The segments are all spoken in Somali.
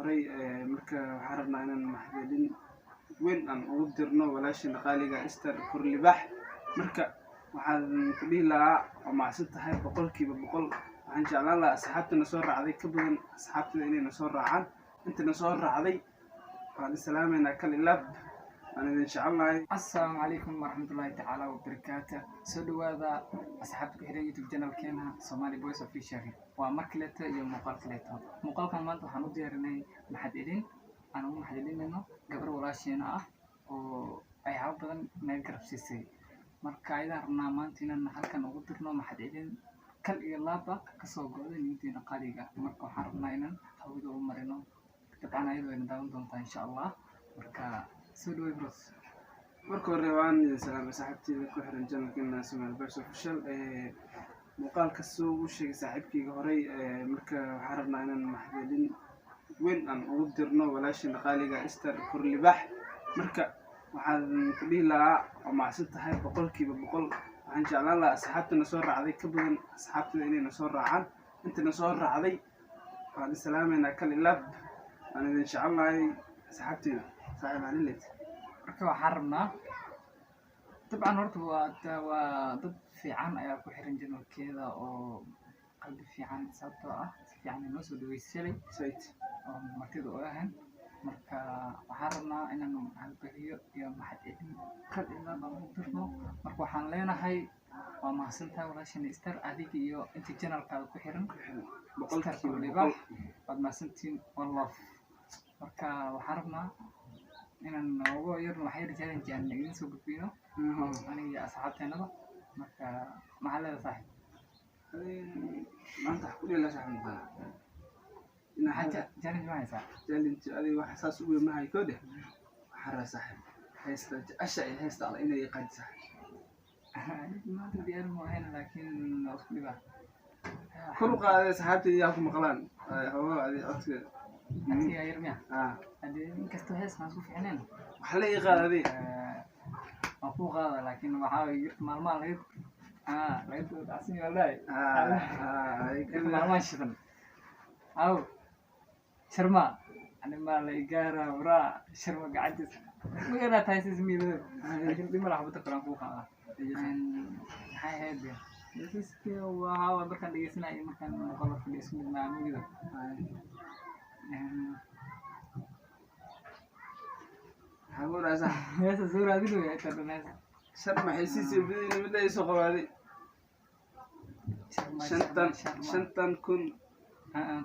horey marka waxaan rabnaa inaan maxdilin weyn aan ugu dirno walaashina qaaliga Esther Kurlibax. marka waxaan ku dhihi lahaa oo macsan tahay boqolkiiba boqol. waxaan jeclaan lahaa asxaabtana soo raacday ka badan asxaabtada inayna soo raacaan. intana soo raacday waan islaameynaa kal ilaab aan idin jecelnahay. السلام عليكم ورحمة الله تعالى وبركاته. سودوا هذا أصحابك هنا يوتيوب channel كنا Somali Boys Official. ومركلته يوم مقالته. مقال كان ما أنتم حنودي رني محددين. أنا مو محددين إنه قبل ولا شيء أنا أي عبدا ما يقرب سيسي. مركايدا رنا ما أنتنا نحل كان وقدرنا محددين. كل إغلابا كسوق هذا نيتنا قريقة. مركو حربنا إنه حودوا مرينا. طبعا أيضا نداوم دونتا إن شاء الله. مركا سودوا بروس. marka hore waan idin salaamay saaxiibtayda ku xiran channelkeena Somali Boys Official. muuqaalka soo u sheegay saaxiibkayga horey marka waxaan rabnaa inaan maxdilin weyn aan ugu dirno walaashina qaaliga Esther Kurlibax. marka waxaan ku dhihi lahaa oo macsan tahay boqolkiiba boqol. waxaan jeclaan lahaa asxaabtana soo raacday ka badan asxaabtada inayna soo raacaan. intana soo raacday waan islaameynaa kal ilaab aan idin jecelnahay asxaabtayda saaxiib alilet. marka waxaan rabnaa dabcan horta waa dad fiican ayaa ku xiran channelkeeda oo qalbi fiican sababtoo ah si fiican inoo soo dhaweysay oo martida oo ahan. marka waxaan rabnaa inaan halbariyo iyo maxadcelin kal ilaa aan u dirno. marka waxaan leenahay waa mahadsantahay walaashina Esther adiga iyo inta channelkaada ku xiran boqolkiiba boqol waad mahadsantiin wallah. marka waxaan rabnaa inaan ugu yarno waxay challenge aan idin soo gudbino aniga asxaabteennaba. marka maxaa leedahay saaxiib maanta wax ku dhihi lahaa saaxiib maxaa inaa حاجة challenge ما يسا challenge adiga wax saas u weyn mahay koo dheh waxaa raa saaxiib heesta asha iyo heesta alla inay qaadi saaxiib ما تدري أنا مهين لكن أصلي بقى kor u qaaday saxaabtayda yaa ku maqlaan hawo adi codka أنت يا يرميا هذه كستو هيس ما نشوف عنين waxa la ii qaaday مفروض هذا لكن بحاول مال غير غير تعسني والله مال شغل أو شرما أنا ما لقارا ورا شرما قاعد ما قرأ تايسيس ميلو لكن دي ما راح بتقرأ فوقها هاي هذي بس كده وهاو بركان دي سنة أي مكان مقرر في الاسم مع ميلو hawo raasa يا سورة دي لو يا ترى ناس shar maxay siisay bidina mid ay soo qabaaday shantan kun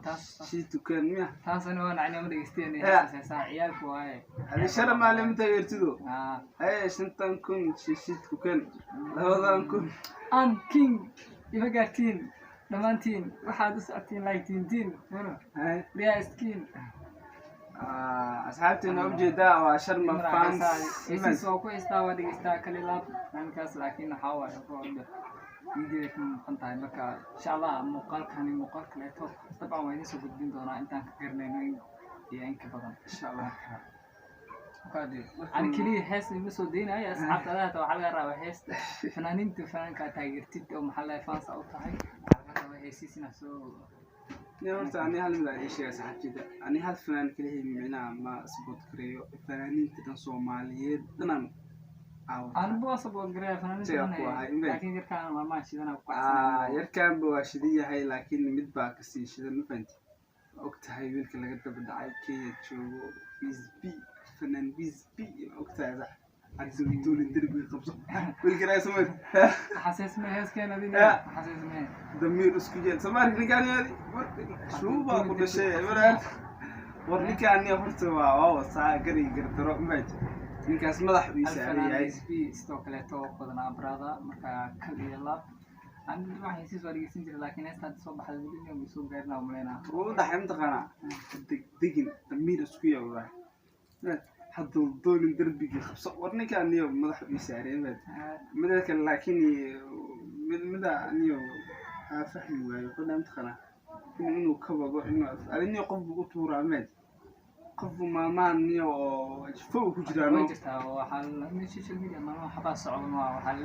تاس shii tukaan miya تاس أنا وأنا عني أمري استيني هسه عيالك واي hadi shar maalin taageertido shantan kun shii tukaan labadan kun أن كينج يفقرتين دمانتين واحد وسعتين لايتين تين هنا ليا اسكين asxaabteena ujeedaa waa sharma fans إيش سوكو إستوى دي إستاكل اللاب أنا كاس لكن حاول أقول فيديو يكون قنطع مكا إن شاء الله مقال كان مقال كليتو طبعا وين سوق الدين دونا أنت كقرنين يعني كبرنا إن شاء الله قادر أنا كلي حس مسود دين أي أصحاب ثلاثة وعلى رأوا حس فنانين تفنان كتاجر تيت أو محل فانس أو تاعي على رأوا حسيس نفسه horta ani hal mid ay sheegay saxaabtayda ani hal fanaan kaliya micnaha ma support gareeyo fanaaniinta dhan Soomaaliyeed dhanan أنا بوصل بقرأ فنانين لكن يركان ما شيء yarkaan ba waa shidan yahay laakiin mid baa ka sii shidan ma fahanti ogtahay wiilka laga daba dhacay Kenya joogo fanaan BSB ogtahay عزيزي دول الدرب يقبضوا والقرايه سمعت حاسس ما هي كان هذه حاسس ما ضمير اسكجين سمعت اللي كان هذه شو بقى كل شيء ورني كان يفرت واو ساعه قري قرترو مات ninkaas madax uu saarayay sidoo kale toobadana brada marka kaliya aan waxay sii soo dhigeysan jiray laakiin heestan soo baxday wili inuu soo gaarnaa umaleena uu dhaxay intaqana degin damiir isku yaawaa hadda doolin darbiga qabso warni kan iyo madax uu saarayay midka laakiin midda aniyo fahmi waayo qodam intaqana inuu ka wado inuu adina qof u tuuraamay قف مامان نيو فوق كجرانو وجهتها وحال من السوشيال ميديا ما حبا صعب ما وحال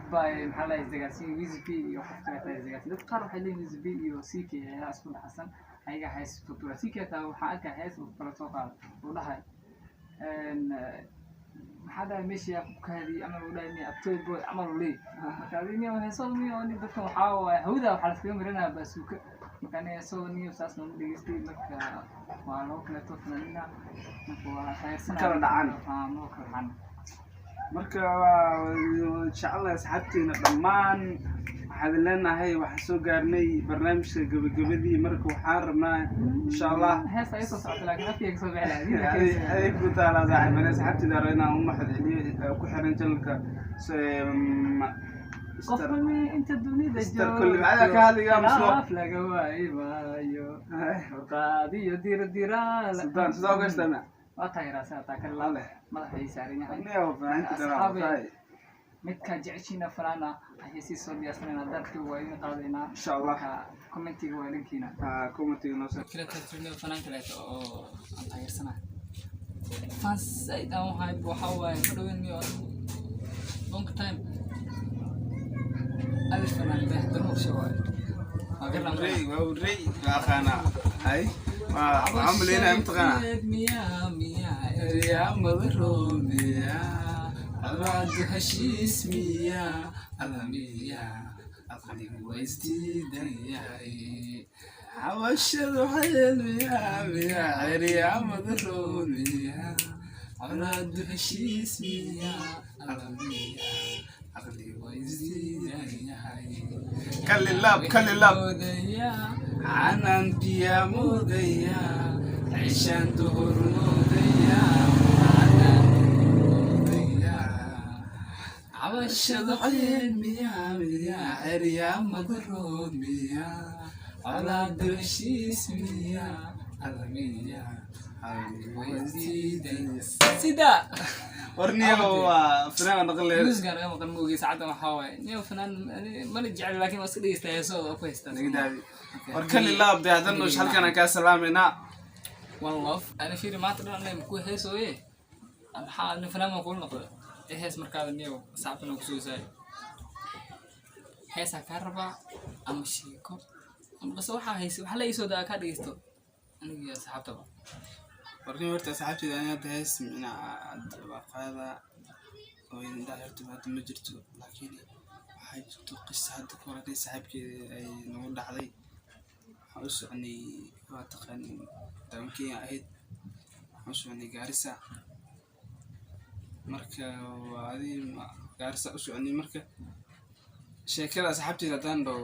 تباي محل ازدقاسين ويزبي وحفتها ازدقاسين تقارب حلين ويزبي وسيكي يا اسم الحسن ayaga hees futura si kasta waxaa arkaa hees uu kala soo qaado uu dhahay maxaa dhahay meeshii ku kaadi ama uu dhahay abtoy boy ama uu leeyahay marka adina heesoo niyo dadka waxaa waaye hawada waxaa la iskaga marinaa baasuuka marka heesoo niyo saas noo dhageystay marka waa loo kala toofnaa marka waa heesana kala dhacan noo kala dhacan marka jecelahay asxaabteena dhammaan waxaad leenahay waxaan soo gaarnay barnaamijka gabagabadii marka waxaan rabnaa insha allah hees ay soo socoto laakiin afkayga soo bixi ay ku taala saaxiib asxaabteeda raba inaan u mahad celiyo ku xiran channelka qofkani inta dunida كل معنا كهذا يا مسلوق laga waayay maayo qaadiyo dira سلطان سلطان ايش سمع waa taageeraysaa taa kale laa madaxa ay saaran yahay نيو فانت ترى midka jeceshiina falaana ayay sii soo diyaarsanayna dadka waa in qaadayna ان شاء الله commentiga waa linkiina commentiga noo soo kala tarjumay fanaanka leeyahay oo aan taageersanahay fans ay daan waxa waaye ku dhaweynyo long time alif fanaan baa dano shawaa وري واخانا هاي عامل هنا امتقنا يا مضروب يا أراد هشيس ميا ألميا أقلي ويزديد يا عوشر حلم يا يا مضروب يا أراد هشيس ميا ألميا أقلي ويزديد يا كل اللاب كل اللاب عنان بيا موديا عشان دهور موديا عنان موديا عوشد عين ميا ميا عريا مضرود ميا على درشيس ميا على ميا سيدا ورنيو فنان نقل موسيقى انا مقن موجي ساعه ما حاوي نيو فنان ما نجعل لكن واسدي يستاهل كويس نقدر وركل الله بهذا شحال كان كسلامنا والله انا في ما ترى انا مكو هيسو ايه انا فنان ما نقول نقول هيس مركز نيو ساعتنا كسوساي هيس كهرباء ام شيكو بس waxa hayso waxa la isoo daa ka dhigeysto aniga saxaabtaba warni horta saxaabtida aan taas mina waqada oo inta horta ma jirto laakiin waxa jirto qisada koortay saxaabkeeda ay noo dhacday waxa u soconay waa taqaan daankii ahayd waxa u soconay Gaarisa marka waadi Gaarisa u soconay marka sheekada saxaabtida daando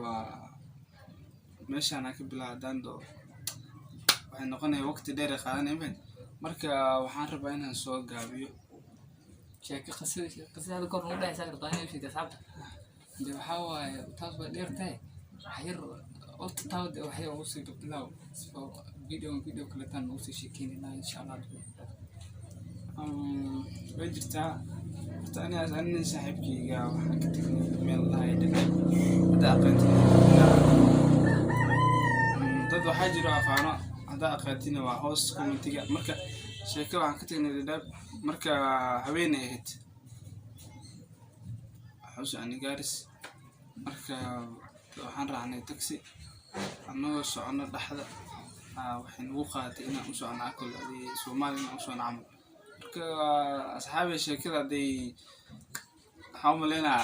meeshaan ka bilaabdando waxay noqonay waqti dheer qaadanayeen marka waxaan rabaa inaan soo gaabiyo sheeko qasada kor u dhaxaysa kartaa inay fiido saabta de waxa waaye taas waa dheertay xayir oo taawd waxay ugu sii dubtay soo video kale tan ugu sii sheekeynaa insha Allah way jirtaa tani aan saaxiibkayga waxaan ka tagnay meel lahayd hada aqoonta dad waxaa jiro aqaano hada aqaantina waa hoos commentiga marka sheekada waxaan ka tagnay dad marka haweeney ahayd xusaan Gaaris marka waxaan raacnay taxi anagoo socono dhaxda waxay nagu qaadatay inaan u socono kulli Soomaaliya u socono marka asxaabi sheekada day xawmalena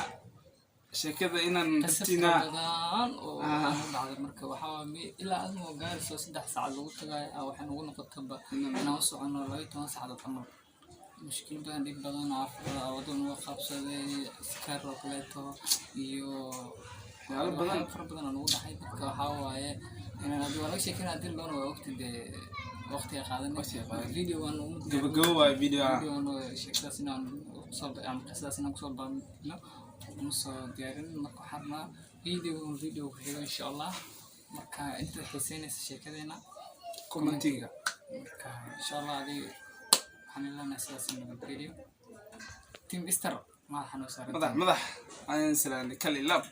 sheekada inaan tina oo dhacday marka waxa ilaa adoo Gaaris 3 saac lagu tagay waxaan ugu noqotaba inaan u socono 12 saacadood camal mushkil baan dib badan wadon oo qabsaday iskar oo kaleeto iyo badan badan oo dhaxay dadka waxa waaye inaan hadii walaal sheekada dil doon waa waqti qaadan video aan gabagabo video sheekada sinaan soo am qisasna ku soo baabno muso diyaarin marka xarna video xiga insha Allah marka inta xiiseynaysa sheekadeena commentiga marka insha Allah waxaan ilaahay saasina video team Easter ما حنوصل مدح أنا سلام كلي لاب